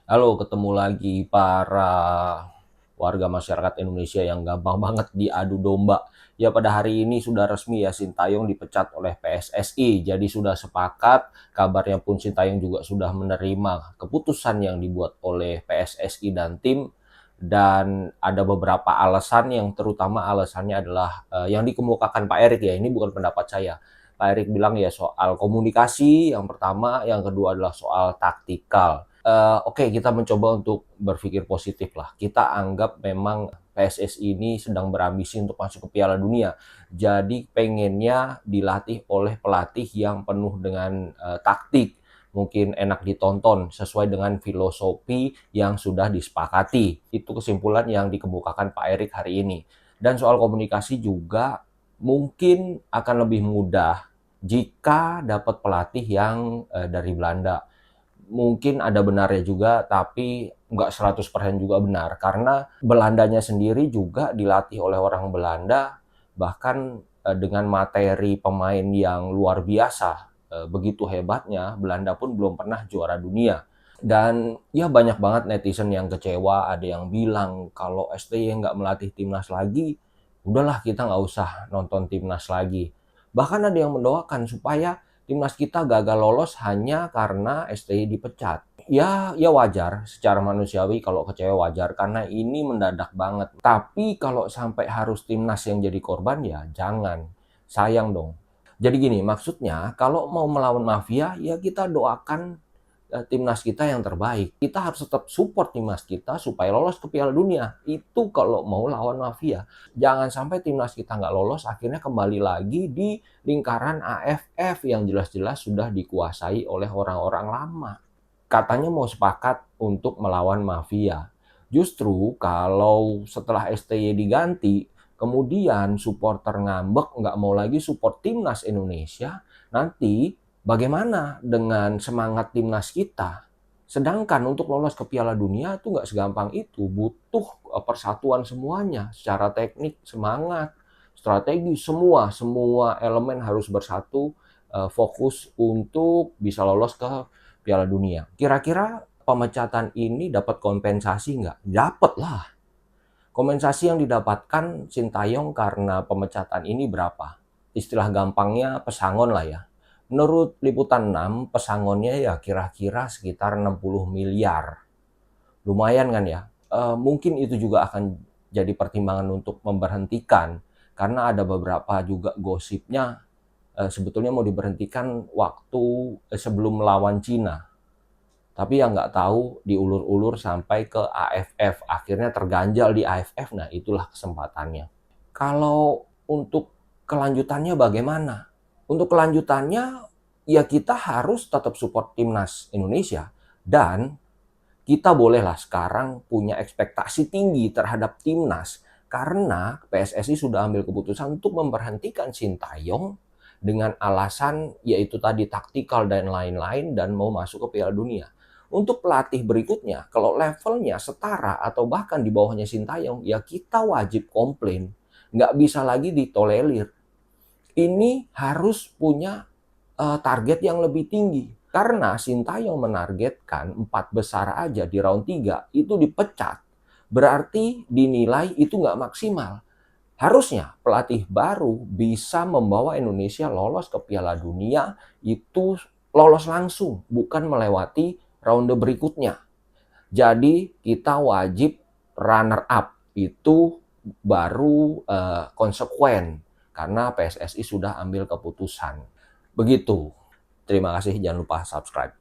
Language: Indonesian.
Halo, ketemu lagi para warga masyarakat Indonesia yang gampang banget diadu domba. Ya, pada hari ini sudah resmi ya Sintayong dipecat oleh PSSI. Jadi sudah sepakat, kabarnya pun Sintayong juga sudah menerima keputusan yang dibuat oleh PSSI dan tim. Dan ada beberapa alasan yang terutama alasannya adalah yang dikemukakan Pak Erik ya, ini bukan pendapat saya. Pak Erik bilang ya soal komunikasi yang pertama, yang kedua adalah soal taktikal. Oke, kita mencoba untuk berpikir positif lah. Kita anggap memang PSSI ini sedang berambisi untuk masuk ke Piala Dunia. Jadi pengennya dilatih oleh pelatih yang penuh dengan taktik, mungkin enak ditonton sesuai dengan filosofi yang sudah disepakati. Itu kesimpulan yang dikemukakan Pak Erik hari ini. Dan soal komunikasi juga mungkin akan lebih mudah jika dapat pelatih yang dari Belanda. Mungkin ada benarnya juga, tapi nggak 100% juga benar. Karena Belandanya sendiri juga dilatih oleh orang Belanda, bahkan dengan materi pemain yang luar biasa. Begitu hebatnya, Belanda pun belum pernah juara dunia. Dan ya banyak banget netizen yang kecewa, ada yang bilang kalau STY nggak melatih timnas lagi, udahlah kita nggak usah nonton timnas lagi. Bahkan ada yang mendoakan supaya timnas kita gagal lolos hanya karena STY dipecat. Ya wajar, secara manusiawi kalau kecewa wajar, karena ini mendadak banget. Tapi kalau sampai harus timnas yang jadi korban, ya jangan. Sayang dong. Jadi gini, maksudnya kalau mau melawan mafia, ya kita doakan timnas kita yang terbaik. Kita harus tetap support timnas kita supaya lolos ke Piala Dunia. Itu kalau mau lawan mafia. Jangan sampai timnas kita nggak lolos, akhirnya kembali lagi di lingkaran AFF yang jelas-jelas sudah dikuasai oleh orang-orang lama. Katanya mau sepakat untuk melawan mafia. Justru kalau setelah STY diganti, kemudian supporter ngambek nggak mau lagi support timnas Indonesia, nanti bagaimana dengan semangat timnas kita? Sedangkan untuk lolos ke Piala Dunia itu nggak segampang itu, butuh persatuan semuanya, secara teknik, semangat, strategi, semua elemen harus bersatu, fokus untuk bisa lolos ke Piala Dunia. Kira-kira pemecatan ini dapat kompensasi nggak? Dapat lah. Kompensasi yang didapatkan Sintayong karena pemecatan ini berapa? Istilah gampangnya pesangon lah ya. Menurut Liputan 6, pesangonnya ya kira-kira sekitar 60 miliar. Lumayan kan ya? Mungkin itu juga akan jadi pertimbangan untuk memberhentikan. Karena ada beberapa juga gosipnya sebetulnya mau diberhentikan waktu sebelum melawan Cina. Tapi yang nggak tahu diulur-ulur sampai ke AFF. Akhirnya terganjal di AFF, nah itulah kesempatannya. Kalau untuk kelanjutannya bagaimana? Untuk kelanjutannya, ya kita harus tetap support timnas Indonesia. Dan kita bolehlah sekarang punya ekspektasi tinggi terhadap timnas. Karena PSSI sudah ambil keputusan untuk memberhentikan Sintayong dengan alasan yaitu tadi taktikal dan lain-lain dan mau masuk ke Piala Dunia. Untuk pelatih berikutnya, kalau levelnya setara atau bahkan di bawahnya Sintayong, ya kita wajib komplain. Nggak bisa lagi ditolerir. Ini harus punya target yang lebih tinggi. Karena Sintayong menargetkan 4 besar aja di round 3 itu dipecat. Berarti dinilai itu nggak maksimal. Harusnya pelatih baru bisa membawa Indonesia lolos ke Piala Dunia itu lolos langsung, bukan melewati ronde berikutnya. Jadi kita wajib runner up, itu baru konsekuen karena PSSI sudah ambil keputusan. Begitu. Terima kasih, jangan lupa subscribe.